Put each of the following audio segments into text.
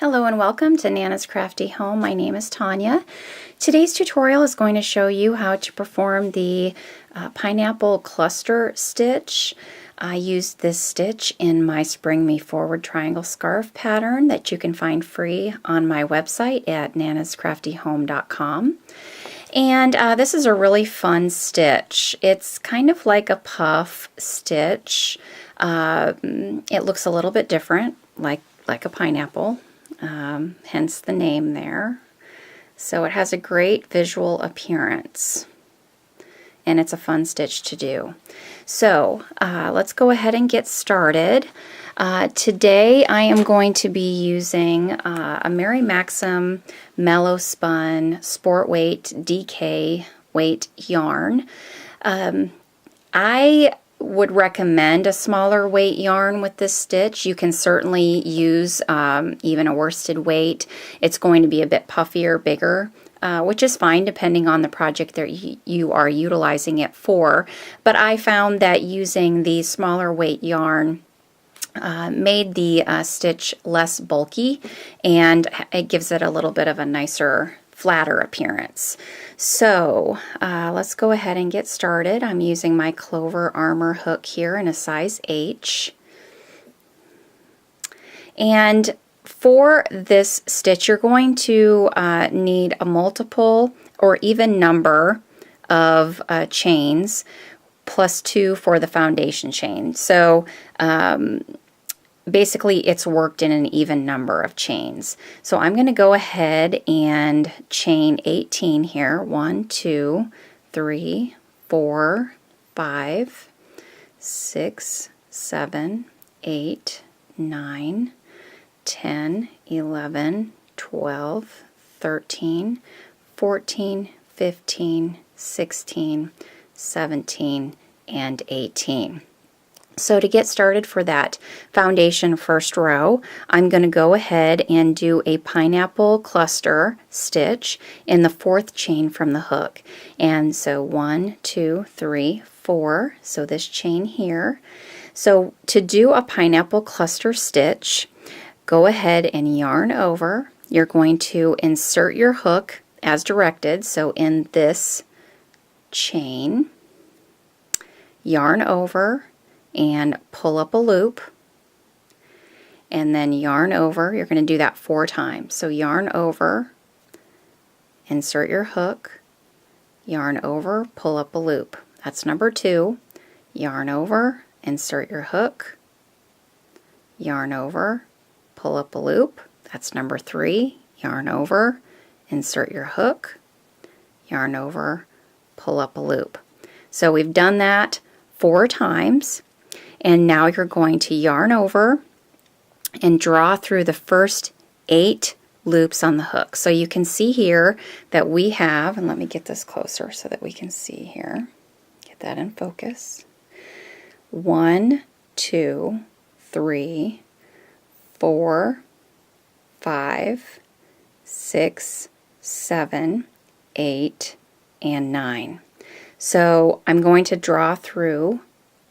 Hello and welcome to Nana's Crafty Home. My name is Tanya. Today's tutorial is going to show you how to perform the pineapple cluster stitch. I used this stitch in my Spring Me Forward triangle scarf pattern that you can find free on my website at nanascraftyhome.com. And this is a really fun stitch. It's kind of like a puff stitch. It looks a little bit different, like a pineapple. Hence the name there. So it has a great visual appearance and it's a fun stitch to do. So let's go ahead and get started. Today I am going to be using a Mary Maxim Mellow Spun Sport Weight DK weight yarn. I would recommend a smaller weight yarn with this stitch. You can certainly use even a worsted weight. It's going to be a bit puffier, bigger, which is fine depending on the project that you are utilizing it for. But I found that using the smaller weight yarn made the stitch less bulky, and it gives it a little bit of a nicer, flatter appearance. So let's go ahead and get started. I'm using my Clover Armor hook here in a size H. And for this stitch, you're going to need a multiple or even number of chains, plus 2 for the foundation chain. So basically it's worked in an even number of chains. So I'm going to go ahead and chain 18 here. 1, 2, 3, 4, 5, 6, 7, 8, 9, 10, 11, 12, 13, 14, 15, 16, 17, and 18. So to get started for that foundation first row, I'm going to go ahead and do a pineapple cluster stitch in the 4th chain from the hook. And so 1, 2, 3, 4, so this chain here. So to do a pineapple cluster stitch, go ahead and yarn over. You're going to insert your hook as directed, so in this chain, yarn over, and pull up a loop, and then yarn over. You're going to do that 4 times. So yarn over, insert your hook, yarn over, pull up a loop. That's number 2. Yarn over, insert your hook, yarn over, pull up a loop. That's number 3. Yarn over, insert your hook, yarn over, pull up a loop. So we've done that 4 times. And now you're going to yarn over and draw through the first 8 loops on the hook. So you can see here that we have, and let me get this closer so that we can see here. Get that in focus. 1, 2, 3, 4, 5, 6, 7, 8, and 9. So I'm going to draw through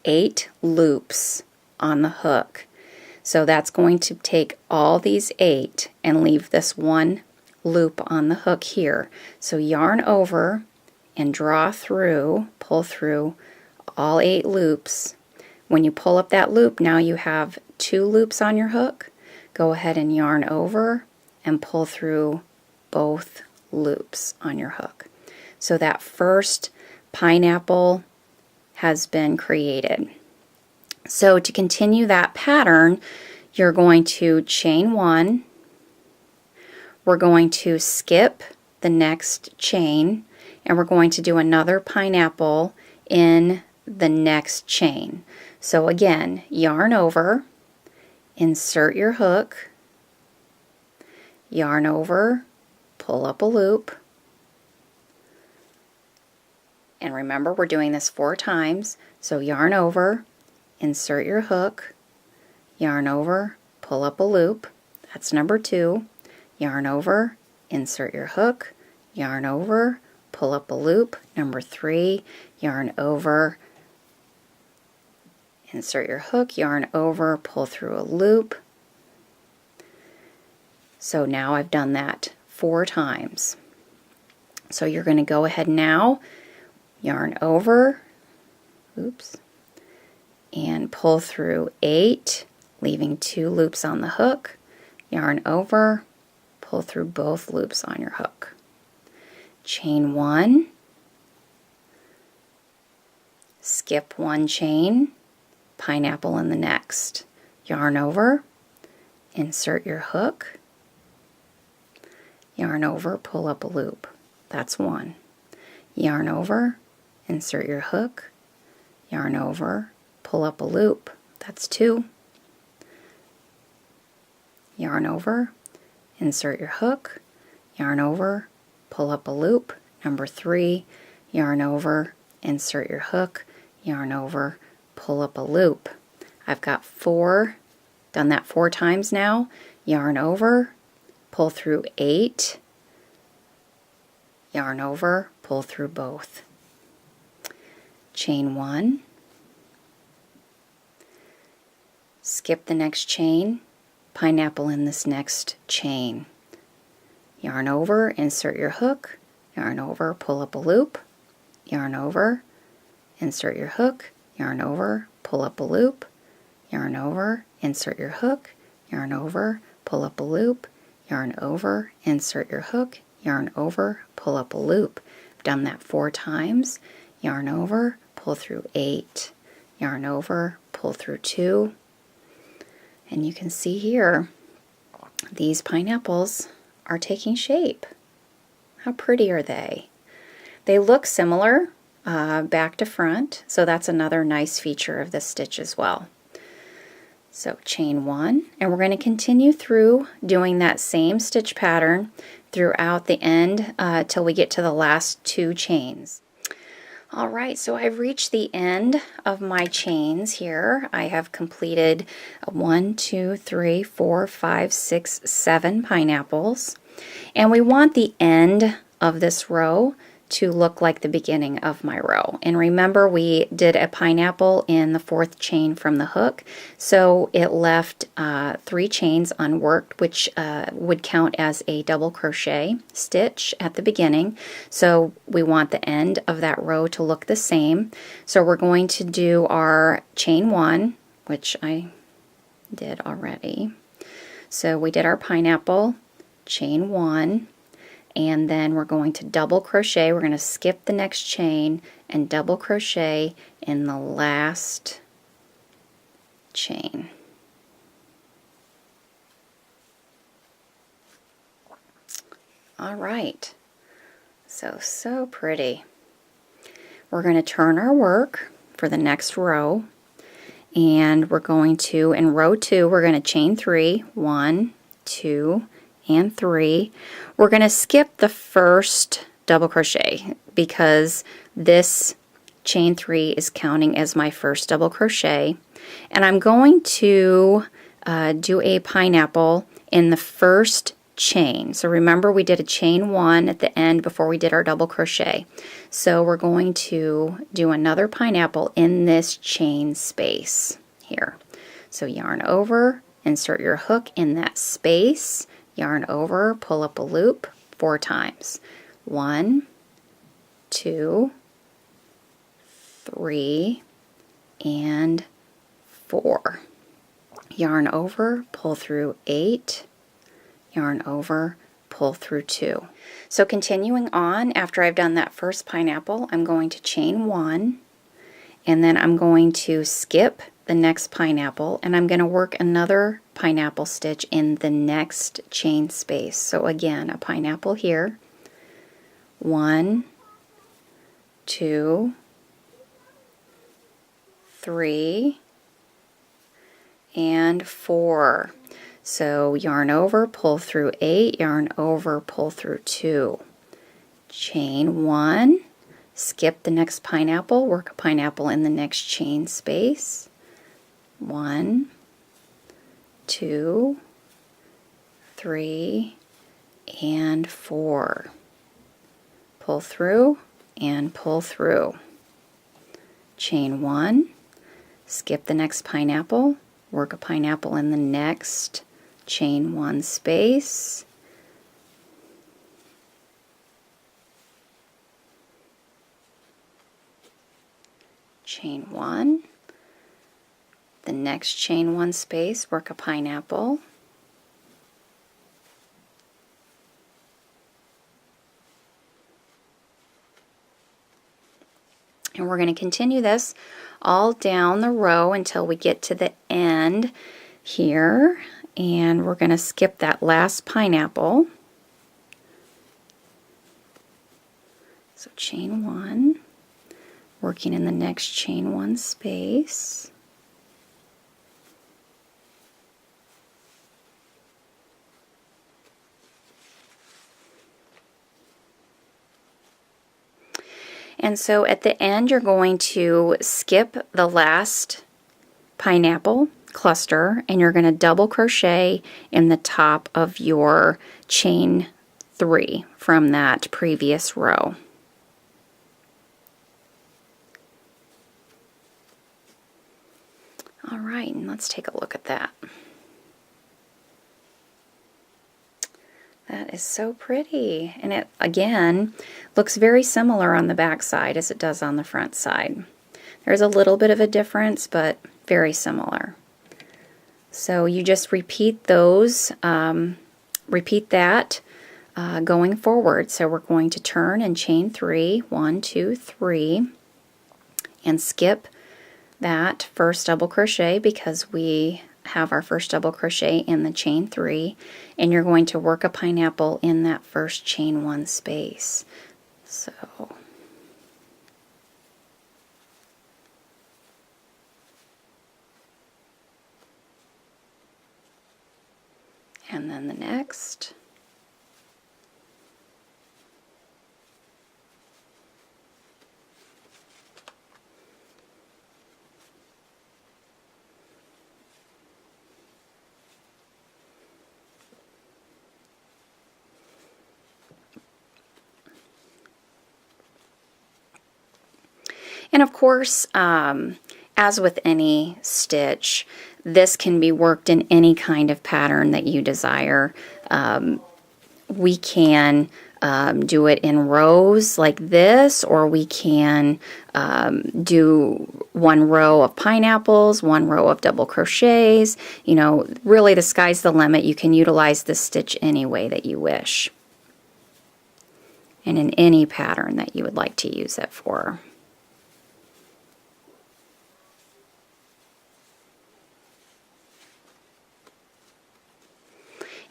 8 loops on the hook. So that's going to take all these 8 and leave this 1 loop on the hook here. So yarn over and draw through, pull through all 8 loops. When you pull up that loop, now you have 2 loops on your hook. Go ahead and yarn over and pull through both loops on your hook. So that first pineapple has been created. So to continue that pattern, you're going to chain 1. We're going to skip the next chain, and we're going to do another pineapple in the next chain. So again, yarn over, insert your hook, yarn over, pull up a loop. And remember, we're doing this 4 times. So yarn over, insert your hook, yarn over, pull up a loop. That's number 2. Yarn over, insert your hook, yarn over, pull up a loop. Number 3, yarn over, insert your hook, yarn over, pull through a loop. So now I've done that 4 times. So you're going to go ahead now, yarn over, oops, and pull through 8, leaving 2 loops on the hook, yarn over, pull through both loops on your hook. Chain 1, skip 1 chain, pineapple in the next, yarn over, insert your hook, yarn over, pull up a loop. That's 1. Yarn over, insert your hook, yarn over, pull up a loop. That's 2. Yarn over, insert your hook, yarn over, pull up a loop. Number 3, yarn over, insert your hook, yarn over, pull up a loop. I've got 4, done that 4 times now. Yarn over, pull through 8, yarn over, pull through both. Chain 1, skip the next chain, pineapple in this next chain. Yarn over, insert your hook, yarn over, pull up a loop, yarn over, insert your hook, yarn over, pull up a loop, yarn over, insert your hook, yarn over, pull up a loop, yarn over, insert your hook, yarn over, pull up a loop. I've done that 4 times. Yarn over, pull through 8, yarn over, pull through 2, and you can see here these pineapples are taking shape. How pretty are they? They look similar back to front, so that's another nice feature of this stitch as well. So chain 1, and we're going to continue through doing that same stitch pattern throughout the end till we get to the last 2 chains. Alright, so I've reached the end of my chains here. I have completed 1, 2, 3, 4, 5, 6, 7 pineapples. And we want the end of this row to look like the beginning of my row. And remember, we did a pineapple in the 4th chain from the hook, so it left 3 chains unworked, which would count as a double crochet stitch at the beginning. So we want the end of that row to look the same. So we're going to do our chain 1, which I did already. So we did our pineapple, chain 1, and then we're going to double crochet. We're going to skip the next chain and double crochet in the last chain. All right, so pretty. We're going to turn our work for the next row, and we're going to, in row 2, we're going to chain 3, 1, 2, and 3. We're going to skip the first double crochet because this chain 3 is counting as my first double crochet, and I'm going to do a pineapple in the first chain. So remember, we did a chain 1 at the end before we did our double crochet. So we're going to do another pineapple in this chain space here. So yarn over, insert your hook in that space, yarn over, pull up a loop 4 times. 1, 2, 3, and 4. Yarn over, pull through 8, yarn over, pull through 2. So continuing on, after I've done that first pineapple, I'm going to chain 1, and then I'm going to skip the next pineapple, and I'm going to work another pineapple stitch in the next chain space. So again, a pineapple here, 1, 2, 3, and 4. So yarn over, pull through 8, yarn over, pull through 2. Chain 1, skip the next pineapple, work a pineapple in the next chain space. 1, 2, 3, and 4. Pull through and pull through. Chain 1, skip the next pineapple, work a pineapple in the next chain 1 space, chain 1, the next chain 1 space, work a pineapple, and we're going to continue this all down the row until we get to the end here, and we're going to skip that last pineapple. So chain 1, working in the next chain 1 space, and so at the end you're going to skip the last pineapple cluster and you're going to double crochet in the top of your chain 3 from that previous row. All right, and let's take a look at that. That is so pretty, and it again looks very similar on the back side as it does on the front side. There's a little bit of a difference, but very similar. So you just repeat those, repeat that going forward. So we're going to turn and chain 3, 1, 2, 3, and skip that first double crochet because we have our first double crochet in the chain 3, and you're going to work a pineapple in that first chain 1 space. So and then the next, and of course, as with any stitch, this can be worked in any kind of pattern that you desire. We can do it in rows like this, or we can do one row of pineapples, one row of double crochets. You know, really the sky's the limit. You can utilize this stitch any way that you wish, and in any pattern that you would like to use it for.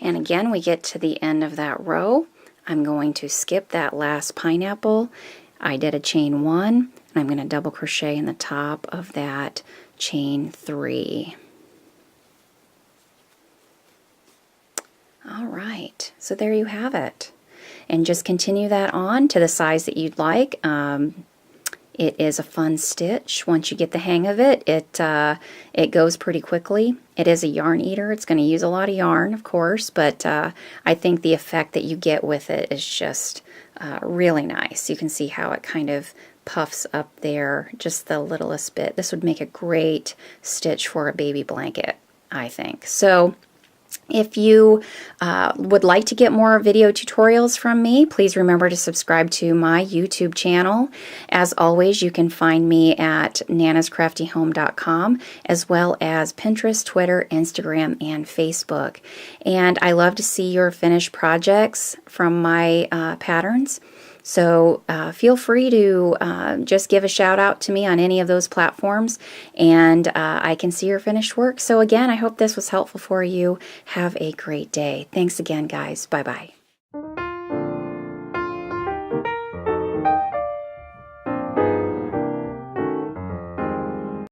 And again, we get to the end of that row. I'm going to skip that last pineapple. I did a chain 1, and I'm going to double crochet in the top of that chain 3. All right, so there you have it. And just continue that on to the size that you'd like. It is a fun stitch. Once you get the hang of it, it goes pretty quickly. It is a yarn eater. It's going to use a lot of yarn, of course, but I think the effect that you get with it is just really nice. You can see how it kind of puffs up there just the littlest bit. This would make a great stitch for a baby blanket, I think. So if you would like to get more video tutorials from me, please remember to subscribe to my YouTube channel. As always, you can find me at nanascraftyhome.com, as well as Pinterest, Twitter, Instagram, and Facebook. And I love to see your finished projects from my patterns. So feel free to just give a shout out to me on any of those platforms, and I can see your finished work. So again, I hope this was helpful for you. Have a great day. Thanks again, guys. Bye-bye.